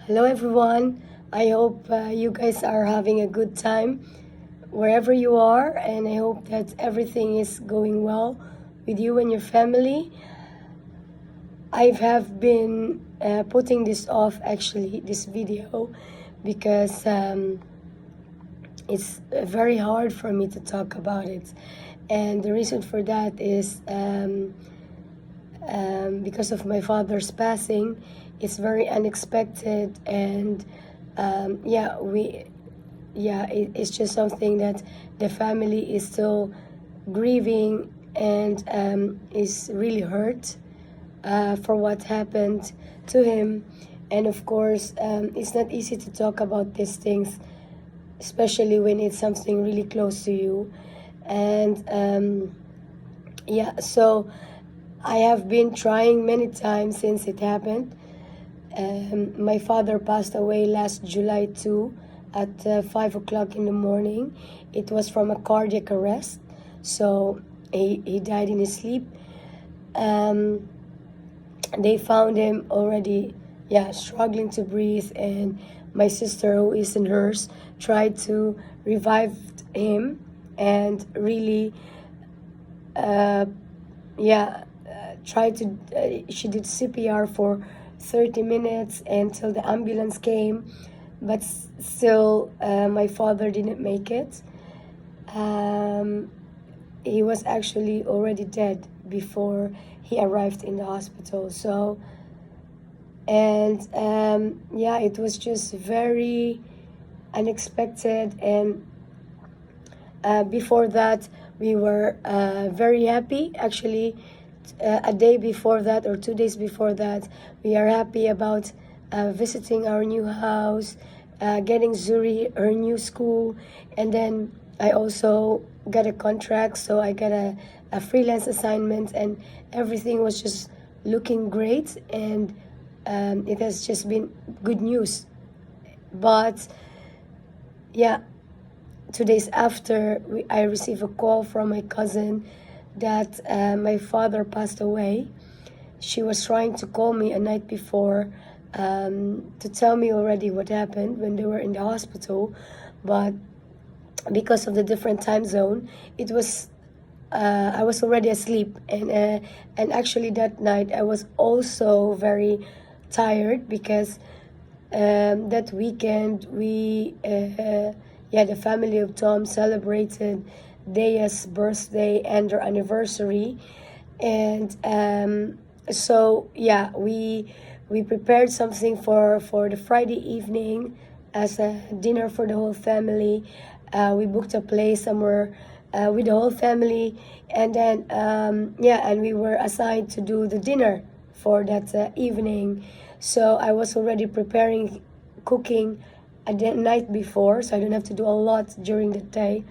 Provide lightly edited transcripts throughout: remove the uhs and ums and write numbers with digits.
Hello, everyone. I hope you guys are having a good time wherever you are, and I hope that everything is going well with you and your family. I have been putting this off, actually, this video, because it's very hard for me to talk about it. And the reason for that is because of my father's passing. It's very unexpected, and it's just something that the family is still grieving, and is really hurt for what happened to him. And of course, it's not easy to talk about these things, especially when it's something really close to you. And so I have been trying many times since it happened. My father passed away last July 2 at 5 o'clock in the morning. It was from a cardiac arrest, so he died in his sleep. They found him already, struggling to breathe, and my sister, who is a nurse, tried to revive him and really, she did CPR for 30 minutes until the ambulance came, but still my father didn't make it. He was actually already dead before he arrived in the hospital. So, and it was just very unexpected. And before that, we were very happy. Actually, a day before that or 2 days before that, we are happy about visiting our new house, getting Zuri her new school, and then I also got a contract, so I got a freelance assignment, and everything was just looking great, and it has just been good news. But 2 days after, I received a call from my cousin that my father passed away. She was trying to call me a night before to tell me already what happened when they were in the hospital, but because of the different time zone, it was I was already asleep, and actually that night I was also very tired because that weekend the family of Tom celebrated Daya's birthday and her anniversary, and we prepared something for the Friday evening as a dinner for the whole family. We booked a place somewhere with the whole family, and then and we were assigned to do the dinner for that evening. So I was already preparing, cooking the night before, so I don't have to do a lot during the day.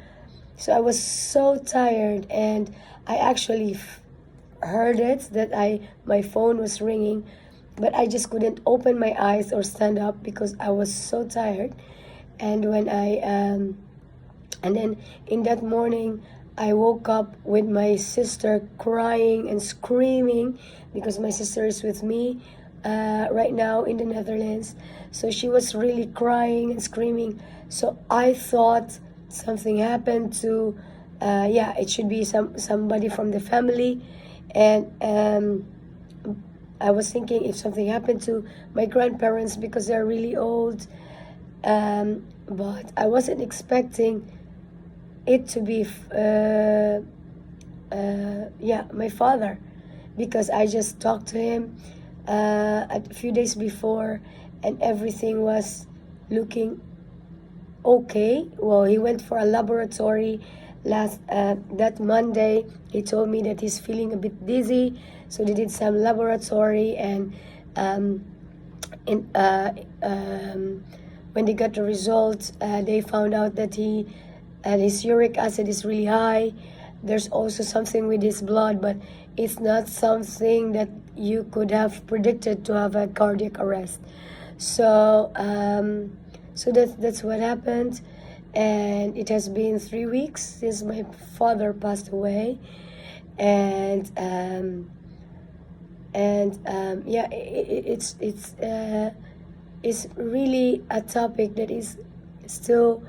So I was so tired, and I actually heard it that my phone was ringing, but I just couldn't open my eyes or stand up because I was so tired. And when and then in that morning, I woke up with my sister crying and screaming because my sister is with me right now in the Netherlands. So she was really crying and screaming. So I thought something happened to, it should be somebody from the family. And I was thinking if something happened to my grandparents because they're really old. But I wasn't expecting it to be my father, because I just talked to him a few days before, and everything was looking okay. Well, he went for a laboratory that Monday. He told me that he's feeling a bit dizzy, so they did some laboratory, and when they got the results, they found out that his uric acid is really high. There's also something with his blood, but it's not something that you could have predicted to have a cardiac arrest. So that's what happened, and it has been 3 weeks since my father passed away, and it's is really a topic that is still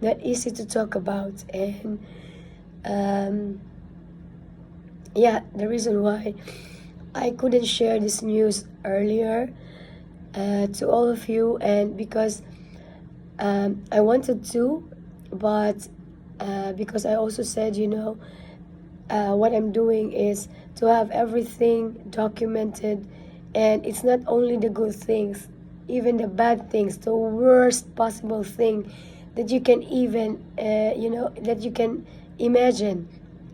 not easy to talk about. And um, yeah, the reason why I couldn't share this news earlier to all of you, and because I wanted to, but because I also said, what I'm doing is to have everything documented, and it's not only the good things, even the bad things, the worst possible thing that you can even, that you can imagine.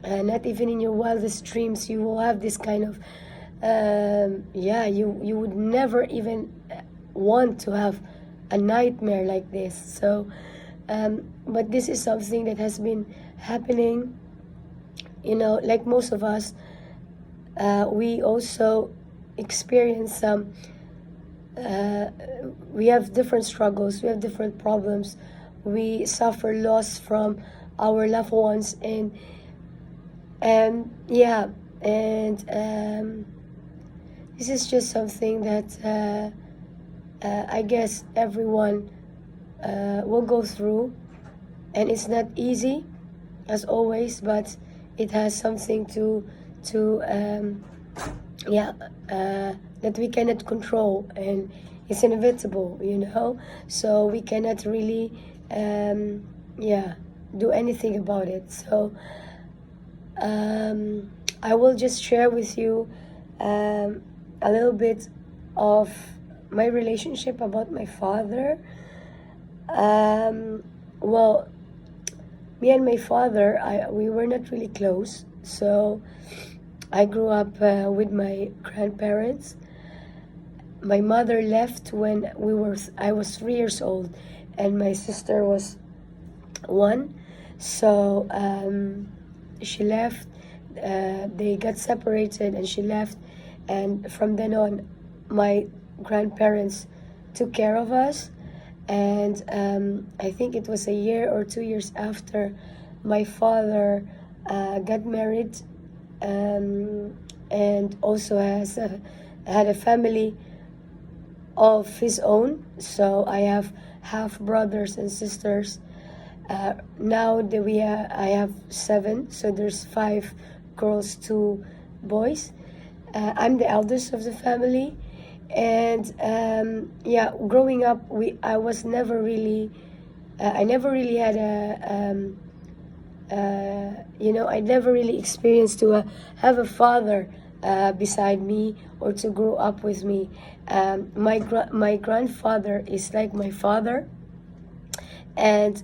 Not even in your wildest dreams you will have this kind of, you would never even want to have a nightmare like this. So, but this is something that has been happening, like most of us. We also experience some, we have different struggles, we have different problems, we suffer loss from our loved ones, and yeah, and this is just something that I guess everyone will go through, and it's not easy as always, but it has something to that we cannot control, and it's inevitable, so we cannot really do anything about it. So I will just share with you a little bit of my relationship about my father. Well, me and my father, we were not really close. So I grew up with my grandparents. My mother left when I was 3 years old, and my sister was 1. So she left. They got separated, and she left. And from then on, my grandparents took care of us. And I think it was a year or 2 years after my father got married, and also had a family of his own. So I have half brothers and sisters. Now that I have 7, so there's 5 girls, 2 boys. I'm the eldest of the family. And growing up, I was never really, I never really had I never really experienced to have a father beside me, or to grow up with me. My grandfather is like my father, and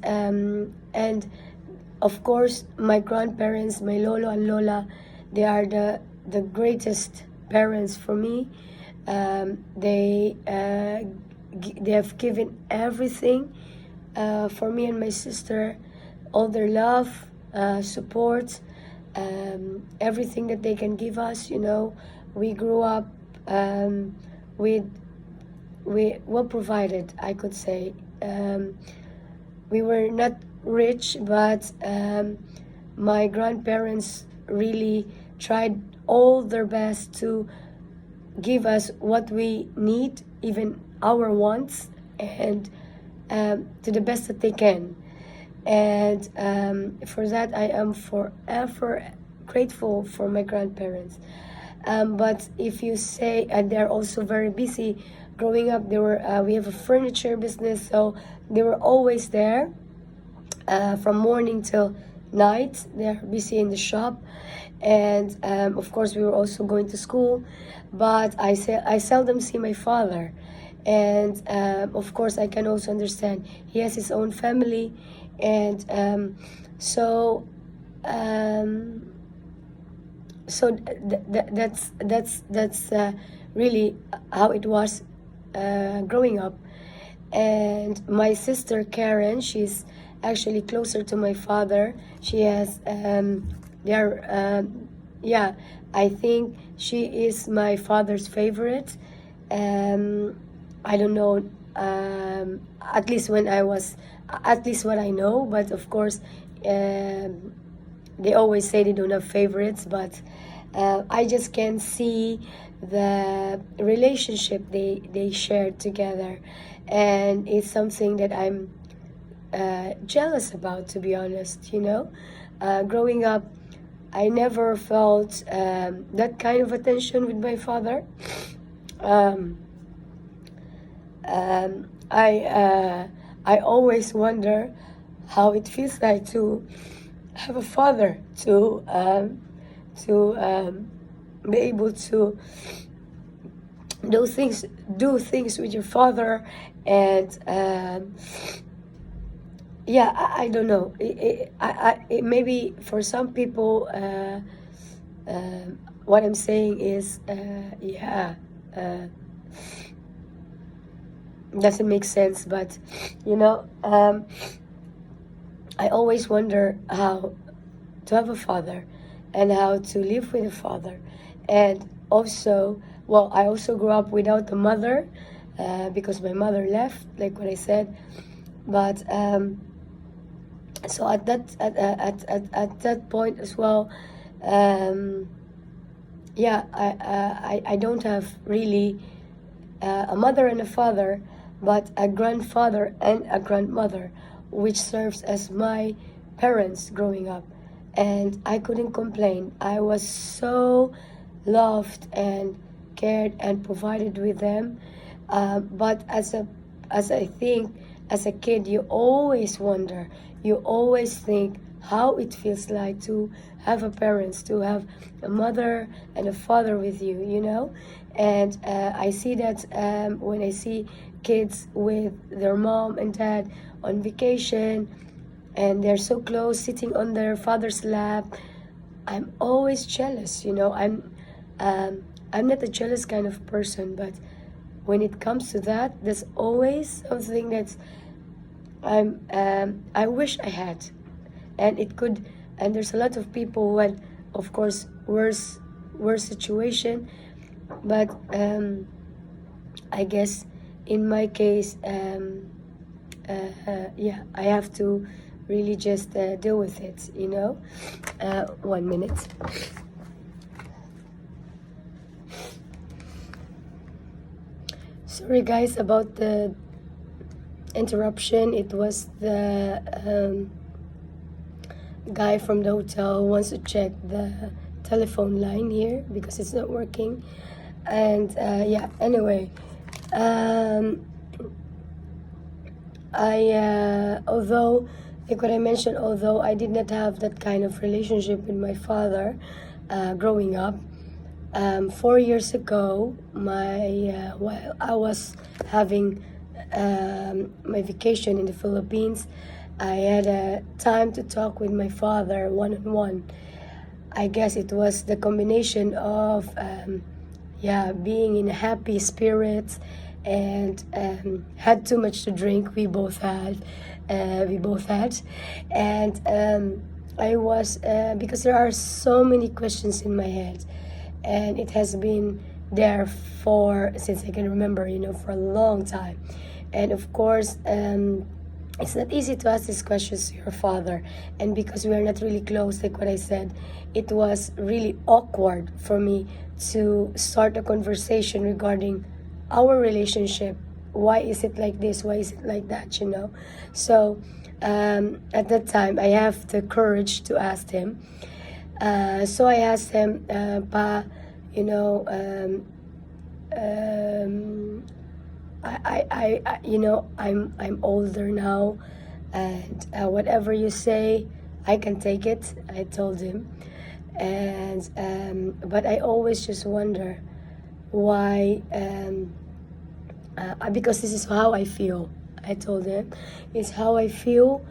of course my grandparents, my lolo and lola, they are the greatest parents for me. They have given everything for me and my sister, all their love, support, everything that they can give us. We grew up with we well provided, I could say. We were not rich, but my grandparents really tried all their best to give us what we need, even our wants, and to the best that they can. And for that, I am forever grateful for my grandparents. But if you say, and they're also very busy. Growing up, we have a furniture business, so they were always there from morning till night. They're busy in the shop, and of course we were also going to school. But I seldom see my father, and of course I can also understand he has his own family, and that's really how it was growing up. And my sister Karen, she's actually closer to my father. She has I think she is my father's favorite. I don't know, at least what I know, but of course they always say they don't have favorites, but I just can see the relationship they shared together, and it's something that I'm jealous about, to be honest. Growing up, I never felt that kind of attention with my father. Um, I always wonder how it feels like to have a father, to be able to do things with your father. And yeah, I don't know. It maybe for some people, what I'm saying is, yeah, doesn't make sense. But I always wonder how to have a father and how to live with a father. And also, well, I also grew up without a mother, because my mother left, like what I said. But so at that point as well, yeah, I don't have really a mother and a father, but a grandfather and a grandmother, which serves as my parents growing up. And I couldn't complain. I was so loved and cared and provided with them. But as I think, as a kid, you always wonder, you always think how it feels like to have a parents, to have a mother and a father with you. And I see that when I see kids with their mom and dad on vacation, and they're so close, sitting on their father's lap, I'm always jealous. I'm not a jealous kind of person, but when it comes to that, there's always something that's I wish I had. And it could, and there's a lot of people who had, of course, worse situation. But I guess in my case, yeah, I have to really just deal with it. 1 minute. Sorry guys about the interruption. It was the guy from the hotel who wants to check the telephone line here because it's not working. And yeah, anyway, although, like what I mentioned, although I did not have that kind of relationship with my father growing up, 4 years ago, while I was having my vacation in the Philippines, I had a time to talk with my father one-on-one. I guess it was the combination of yeah, being in happy spirits and had too much to drink. We both had, and I was because there are so many questions in my head, and it has been there since I can remember, for a long time. And of course, it's not easy to ask these questions to your father, and because we are not really close, like what I said, it was really awkward for me to start a conversation regarding our relationship. Why is it like this? Why is it like that? So at that time, I have the courage to ask him. So I asked him, Pa, I'm older now, and whatever you say, I can take it. I told him, and but I always just wonder why. Because this is how I feel. I told him, it's how I feel.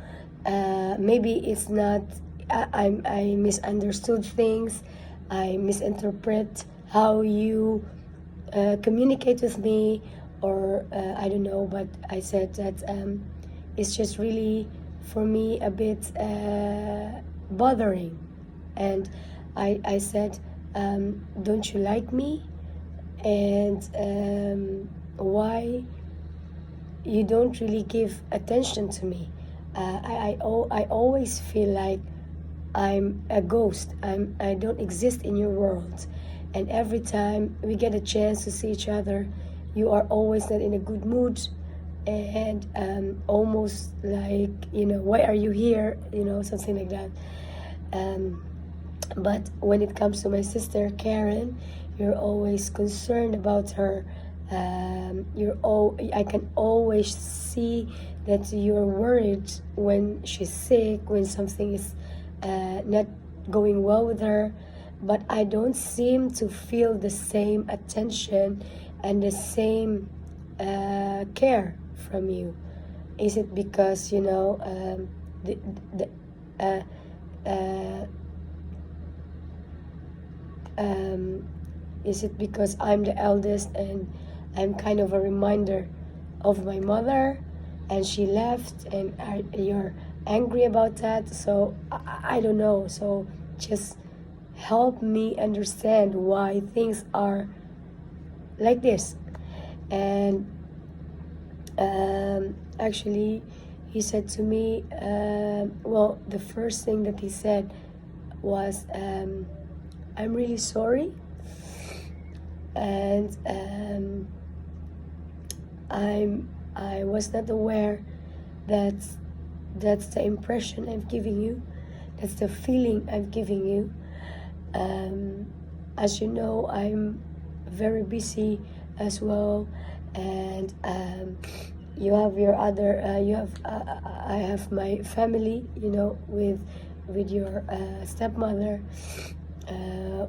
Maybe it's not. I misunderstood things. I misinterpret how you communicate with me, or I don't know. But I said that it's just really for me a bit bothering, and I said, don't you like me? And why you don't really give attention to me? I always feel like I'm a ghost. I don't exist in your world. And every time we get a chance to see each other, you are always not in a good mood, and almost like, why are you here? Something like that. But when it comes to my sister Karen, you're always concerned about her. I can always see that you're worried when she's sick, when something is not going well with her. But I don't seem to feel the same attention and the same care from you. Is it because the uh, uh, is it because I'm the eldest and I'm kind of a reminder of my mother, and she left, and you're angry about that? So I don't know. So just help me understand why things are like this. And actually, he said to me, well, the first thing that he said was, I'm really sorry, and I was not aware that that's the impression I'm giving you, that's the feeling I'm giving you. As you know, I'm very busy as well, and you have your other I have my family, with your stepmother,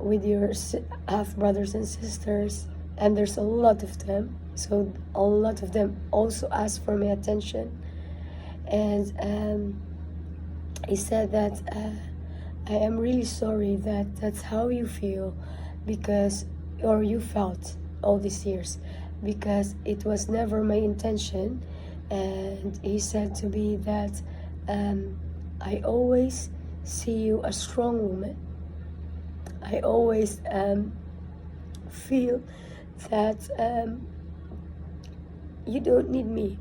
with your half brothers and sisters, and there's a lot of them, so a lot of them also ask for my attention. And he said that I am really sorry that that's how you feel, because, or you felt all these years, because it was never my intention. And he said to me that I always see you a strong woman. I always feel that you don't need me.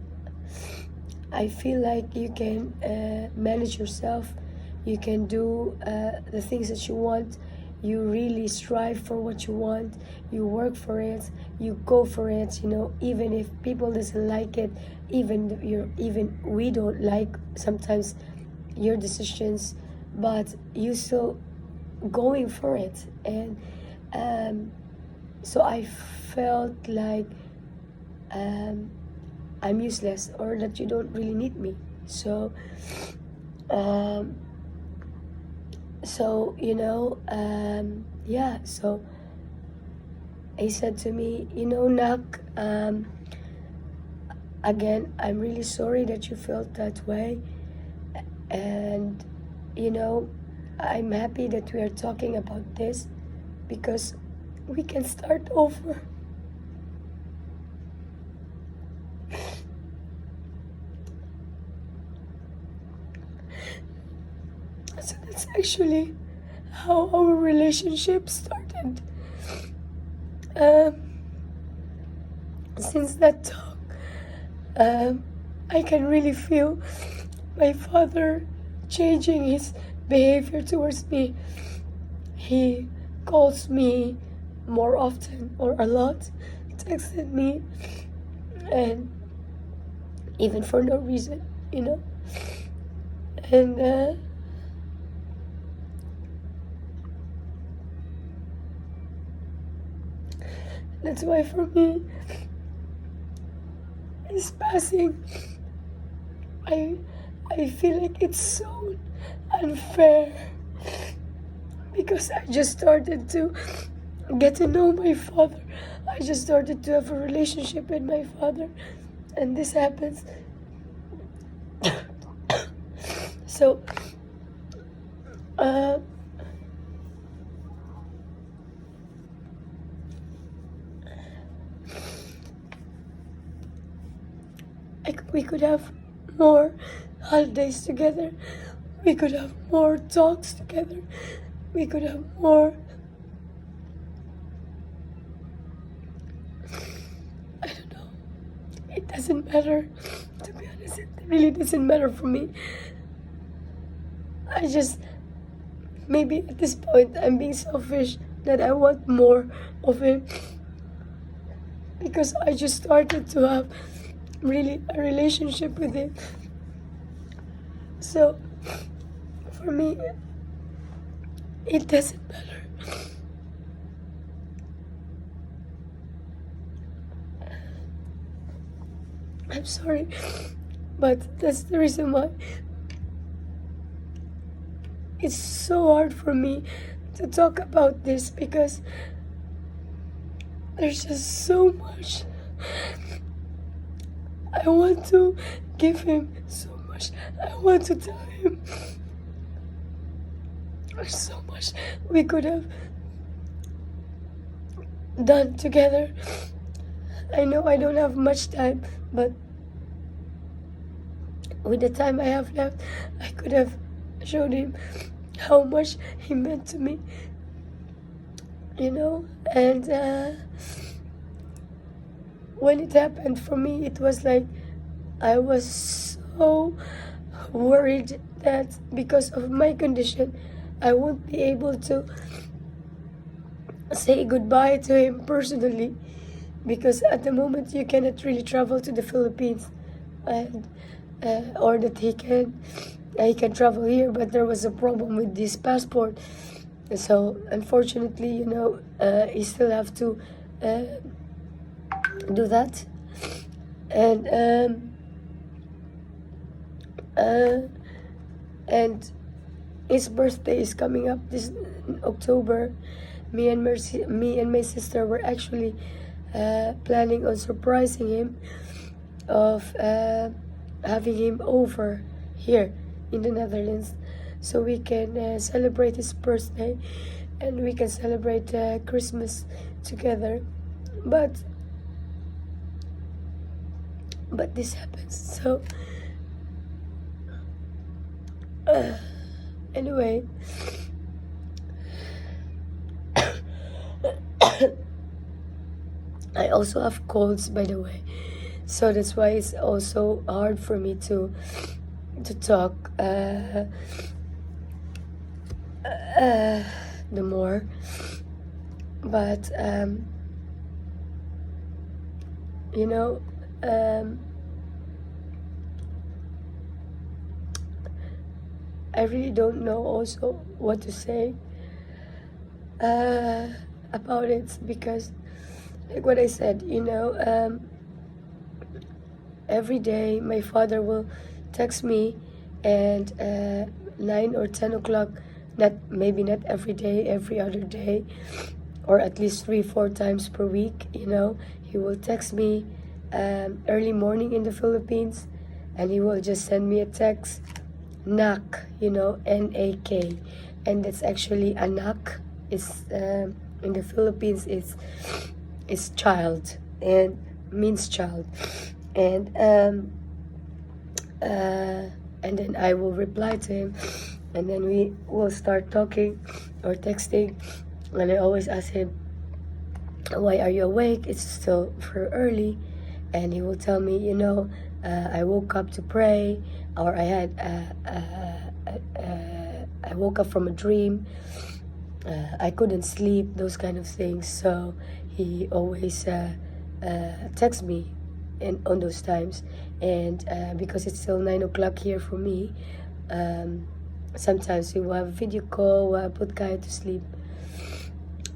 I feel like you can manage yourself. You can do the things that you want. You really strive for what you want. You work for it. You go for it. Even if people doesn't like it, even we don't like sometimes your decisions, but you still going for it. And so I felt like I'm useless, or that you don't really need me. So yeah, so he said to me, Nak, again, I'm really sorry that you felt that way, and I'm happy that we are talking about this, because we can start over. So that's actually how our relationship started. Since that talk, I can really feel my father changing his behavior towards me. He calls me more often, or a lot, texted me, and even for no reason, and that's why for me, his passing, I feel like it's so unfair, because I just started to get to know my father. I just started to have a relationship with my father, and this happens. So we could have more holidays together. We could have more talks together. We could have more. I don't know. It doesn't matter. To be honest, it really doesn't matter for me. I just maybe at this point I'm being selfish, that I want more of him, because I just started to have really a relationship with him. So for me, it doesn't matter. I'm sorry, but that's the reason why it's so hard for me to talk about this, because there's just so much I want to give him, so much I want to tell him. There's so much we could have done together. I know I don't have much time, but with the time I have left, I could have showed him how much he meant to me, and when it happened for me, it was like I was so worried that because of my condition, I won't be able to say goodbye to him personally, because at the moment you cannot really travel to the Philippines, and or that he can travel here, but there was a problem with this passport. So unfortunately, he still have to do that, and and his birthday is coming up this October. Me and my sister were actually planning on surprising him, of having him over here in the Netherlands, so we can celebrate his birthday, and we can celebrate Christmas together. But this happens. So anyway, I also have colds, by the way, so that's why it's also hard for me to talk the more. But I really don't know also what to say about it, because like what I said, every day my father will text me, and 9 or 10 o'clock, maybe not every day, every other day, or at least 3-4 times per week, he will text me early morning in the Philippines, and he will just send me a text, nak, N-A-K, and that's actually anak. It's in the Philippines, it's child, and means child, and then I will reply to him, and then we will start talking or texting, and I always ask him, why are you awake? It's still for early. And he will tell me, I woke up to pray, or I woke up from a dream, I couldn't sleep, those kind of things. So he always texts me on those times, and because it's still 9 o'clock here for me, sometimes we will have a video call, we'll put Kaya to sleep,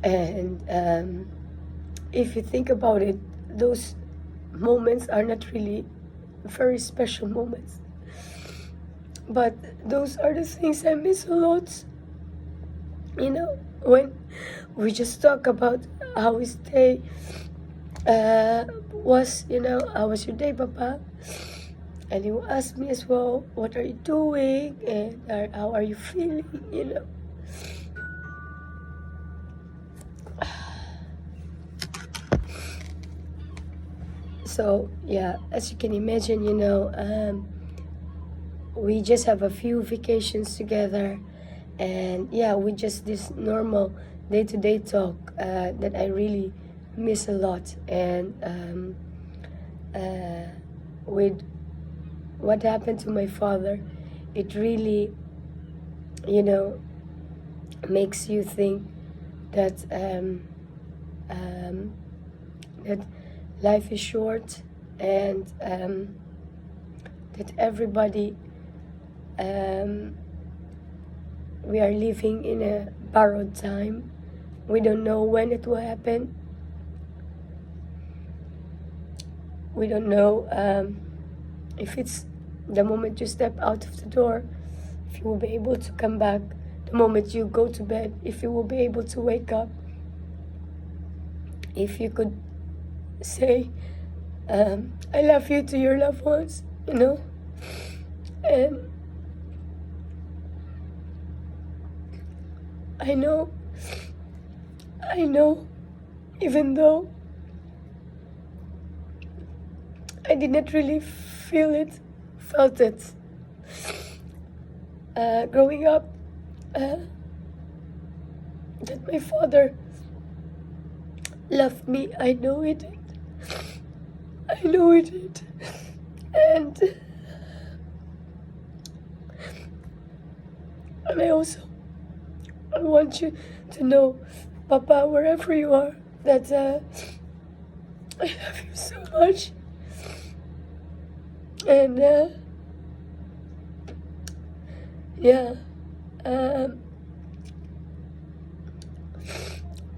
and if you think about it, those moments are not really very special moments, but those are the things I miss a lot. When we just talk about how his day was, how was your day, Papa? And he will ask me as well, what are you doing, and how are you feeling, So yeah, as you can imagine, we just have a few vacations together, and yeah, we just this normal day-to-day talk that I really miss a lot. And with what happened to my father, it really, makes you think that that life is short, and that everybody, we are living in a borrowed time. We don't know when it will happen. We don't know if it's the moment you step out of the door, if you will be able to come back. The moment you go to bed, if you will be able to wake up. If you could say, I love you to your loved ones, you know. And I know, even though I did not really felt it growing up, that my father loved me. I know he did. And I want you to know, Papa, wherever you are, that I love you so much. And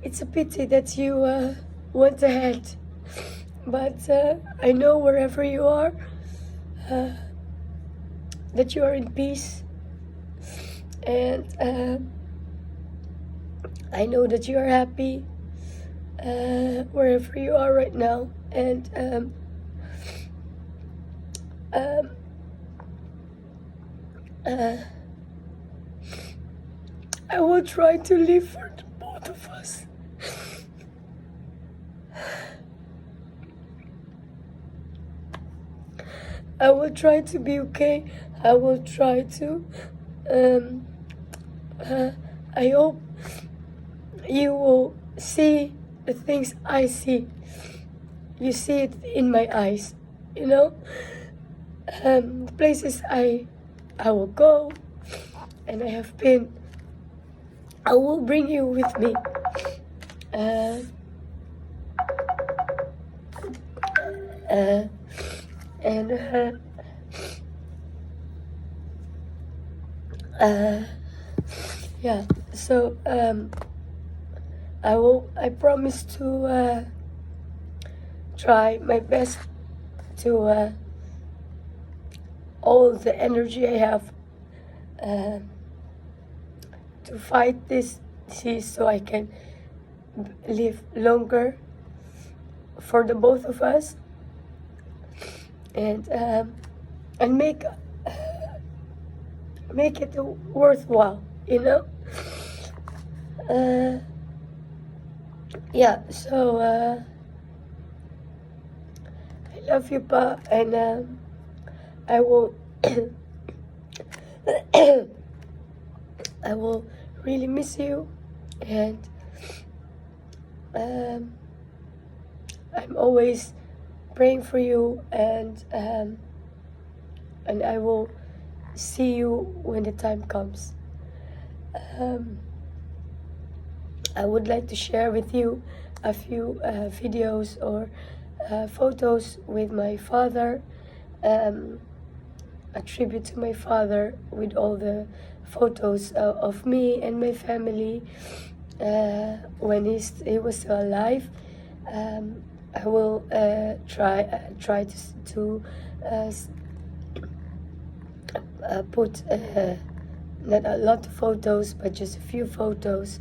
it's a pity that you went ahead, but I know wherever you are, that you are in peace, and I know that you are happy wherever you are right now, and I will try to live for the both of us. I will try to be okay. I will try to. I hope you will see the things I see. You see it in my eyes, you know. The places I will go, and I have been. I will bring you with me. Yeah, so I promise to try my best to all the energy I have to fight this disease, so I can live longer for the both of us, and make it worthwhile, you know. Yeah, so I love you, Pa, and I will I will really miss you, and I'm always praying for you, and I will see you when the time comes. I would like to share with you a few videos or photos with my father, a tribute to my father, with all the photos of me and my family when he was still alive. I will try to put not a lot of photos, but just a few photos,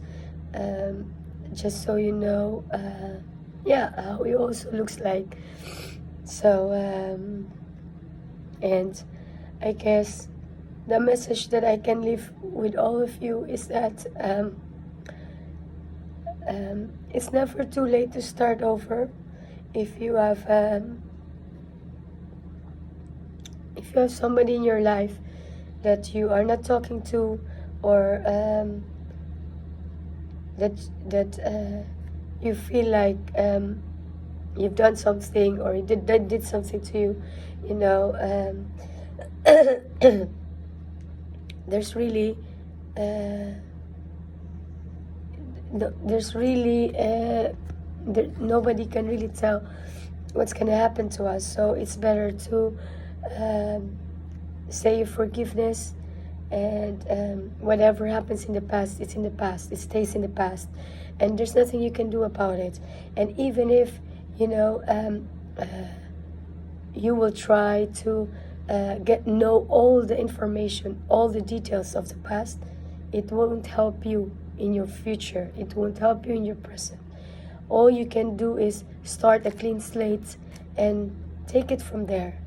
just so you know how he also looks like. So and I guess the message that I can leave with all of you is that it's never too late to start over. If you have somebody in your life that you are not talking to, or that you feel like you've done something, or they did something to you, you know, there's really there's really nobody can really tell what's gonna happen to us. So it's better to say your forgiveness, and whatever happens in the past, it's in the past. It stays in the past, and there's nothing you can do about it. And even if you know you will try to know all the information, all the details of the past, it won't help you in your future. It won't help you in your present. All you can do is start a clean slate and take it from there.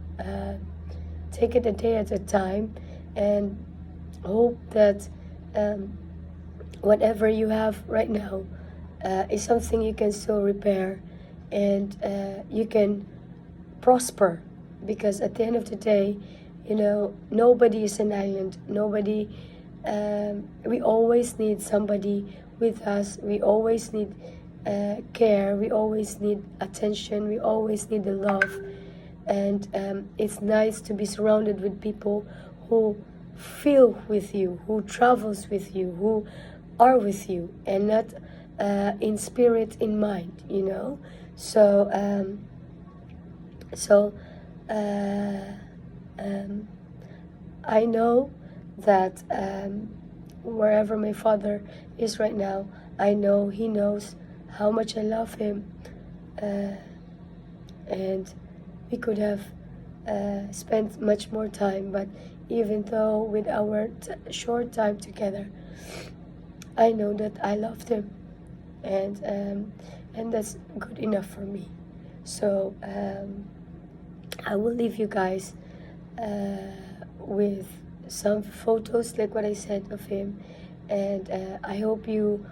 Take it a day at a time, and hope that whatever you have right now is something you can still repair, and you can prosper. Because at the end of the day, you know, nobody is an island. Nobody. We always need somebody with us. We always need care. We always need attention. We always need the love. And it's nice to be surrounded with people who feel with you, who travels with you, who are with you, and not in spirit, in mind, you know. So I know that wherever my father is right now, I know he knows how much I love him, and we could have spent much more time. But even though with our short time together, I know that I loved him, and that's good enough for me. So I will leave you guys with some photos, like what I said, of him, and I hope you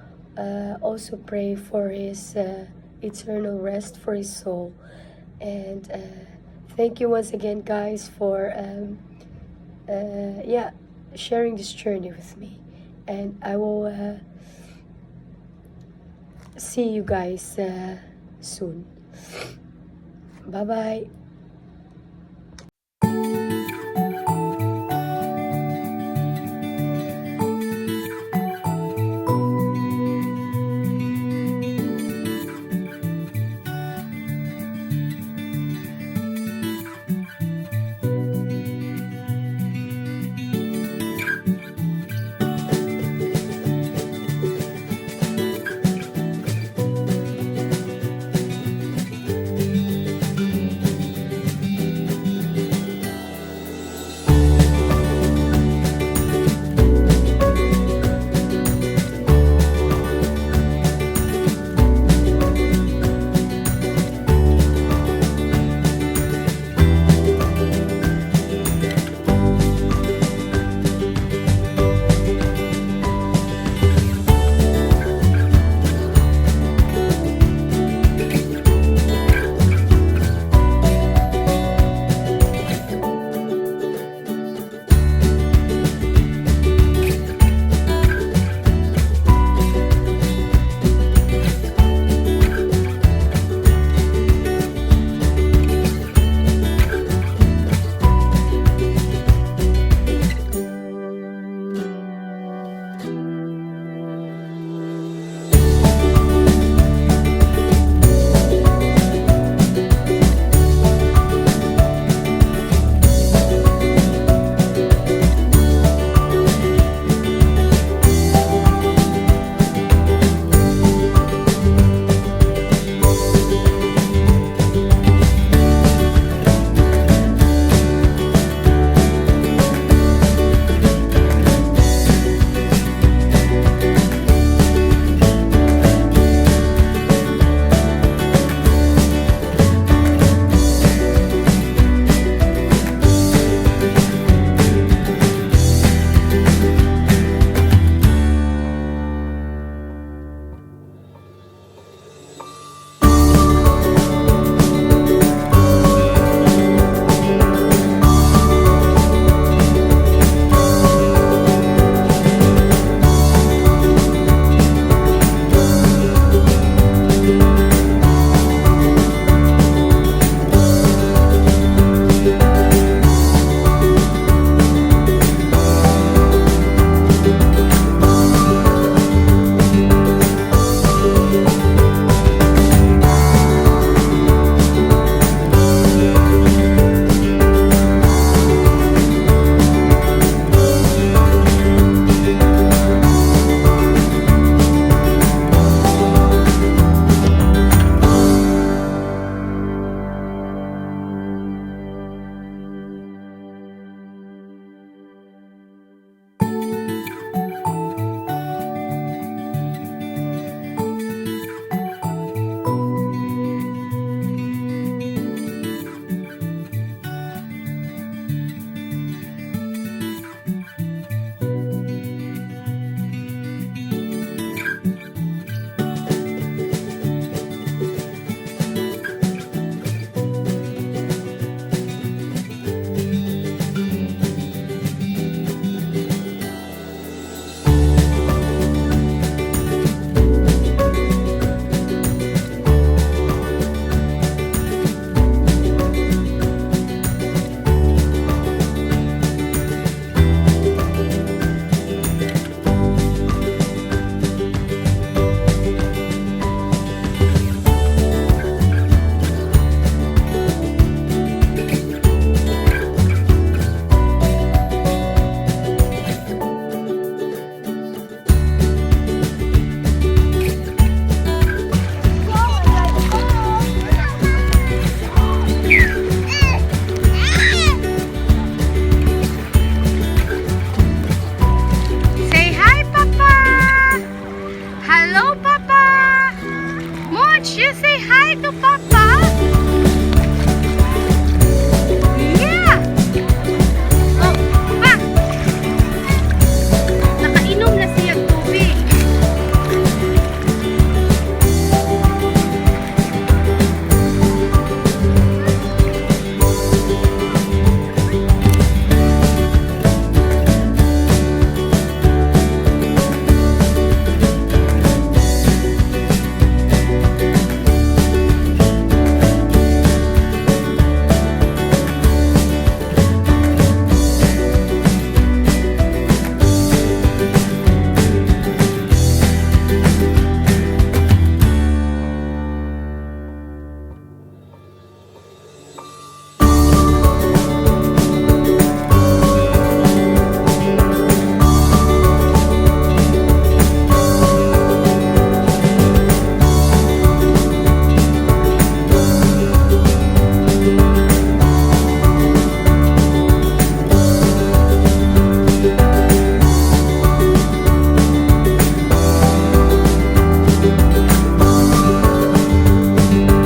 also pray for his eternal rest for his soul. And thank you once again, guys, for sharing this journey with me. And I will see you guys soon. Bye bye.